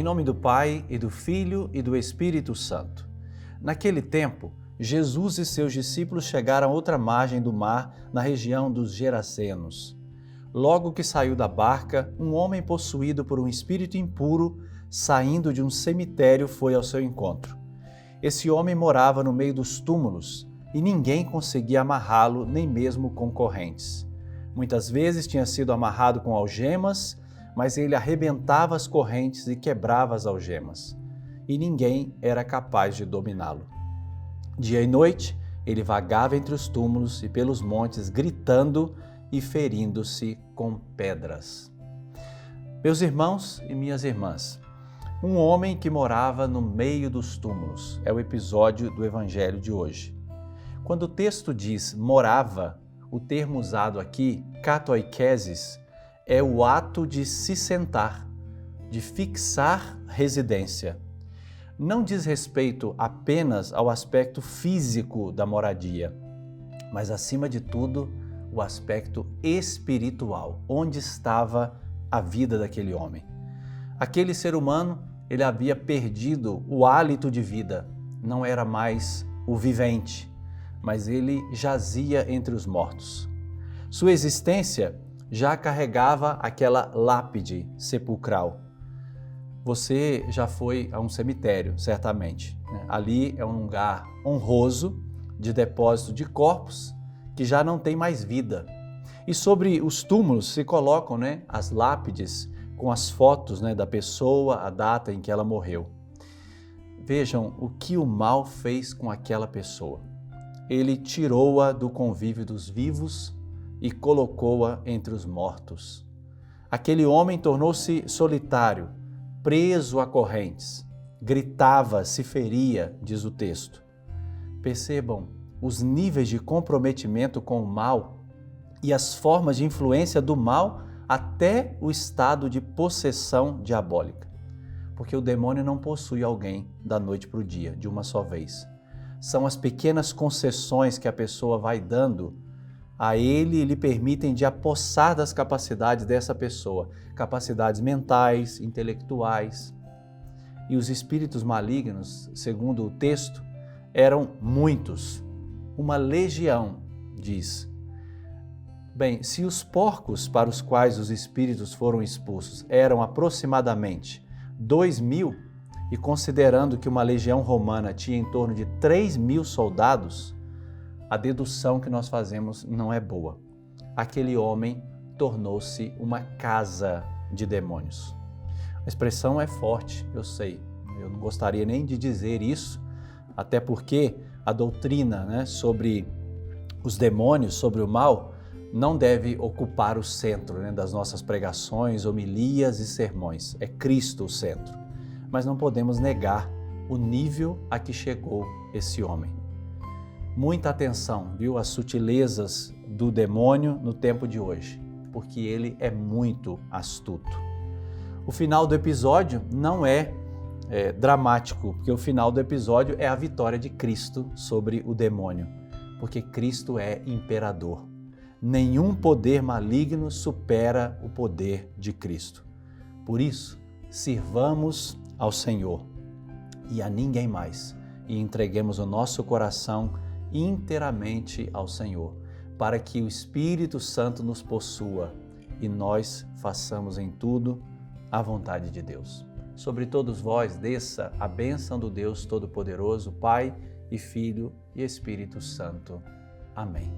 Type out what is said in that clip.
Em nome do Pai, e do Filho, e do Espírito Santo. Naquele tempo, Jesus e seus discípulos chegaram a outra margem do mar, na região dos Gerazenos. Logo que saiu da barca, um homem possuído por um espírito impuro, saindo de um cemitério, foi ao seu encontro. Esse homem morava no meio dos túmulos e ninguém conseguia amarrá-lo, nem mesmo com correntes. Muitas vezes tinha sido amarrado com algemas, mas ele arrebentava as correntes e quebrava as algemas, e ninguém era capaz de dominá-lo. Dia e noite, ele vagava entre os túmulos e pelos montes, gritando e ferindo-se com pedras. Meus irmãos e minhas irmãs, um homem que morava no meio dos túmulos é o episódio do Evangelho de hoje. Quando o texto diz morava, o termo usado aqui, katoikesis, é o ato de se sentar, de fixar residência. Não diz respeito apenas ao aspecto físico da moradia, mas, acima de tudo, o aspecto espiritual, onde estava a vida daquele homem. Aquele ser humano, ele havia perdido o hálito de vida, não era mais o vivente, mas ele jazia entre os mortos. Sua existência já carregava aquela lápide sepulcral. Você já foi a um cemitério, certamente. Ali é um lugar honroso de depósito de corpos que já não tem mais vida. E sobre os túmulos se colocam as lápides com as fotos da pessoa, a data em que ela morreu. Vejam o que o mal fez com aquela pessoa. Ele tirou-a do convívio dos vivos e colocou-a entre os mortos. Aquele homem tornou-se solitário, preso a correntes. Gritava, se feria, diz o texto. Percebam os níveis de comprometimento com o mal e as formas de influência do mal até o estado de possessão diabólica. Porque o demônio não possui alguém da noite para o dia, de uma só vez. São as pequenas concessões que a pessoa vai dando a ele e lhe permitem de apossar das capacidades dessa pessoa, capacidades mentais, intelectuais. E os espíritos malignos, segundo o texto, eram muitos, uma legião, diz. Bem, se os porcos para os quais os espíritos foram expulsos eram aproximadamente 2.000, e considerando que uma legião romana tinha em torno de 3.000 soldados, a dedução que nós fazemos não é boa. Aquele homem tornou-se uma casa de demônios. A expressão é forte, eu sei. Eu não gostaria nem de dizer isso, até porque a doutrina sobre os demônios, sobre o mal, não deve ocupar o centro das nossas pregações, homilias e sermões. É Cristo o centro. Mas não podemos negar o nível a que chegou esse homem. Muita atenção, viu, às sutilezas do demônio no tempo de hoje, porque ele é muito astuto. O final do episódio não é dramático, porque o final do episódio é a vitória de Cristo sobre o demônio, porque Cristo é imperador. Nenhum poder maligno supera o poder de Cristo. Por isso, sirvamos ao Senhor e a ninguém mais, e entreguemos o nosso coração inteiramente ao Senhor, para que o Espírito Santo nos possua e nós façamos em tudo a vontade de Deus. Sobre todos vós desça a bênção do Deus Todo-Poderoso, Pai e Filho e Espírito Santo. Amém.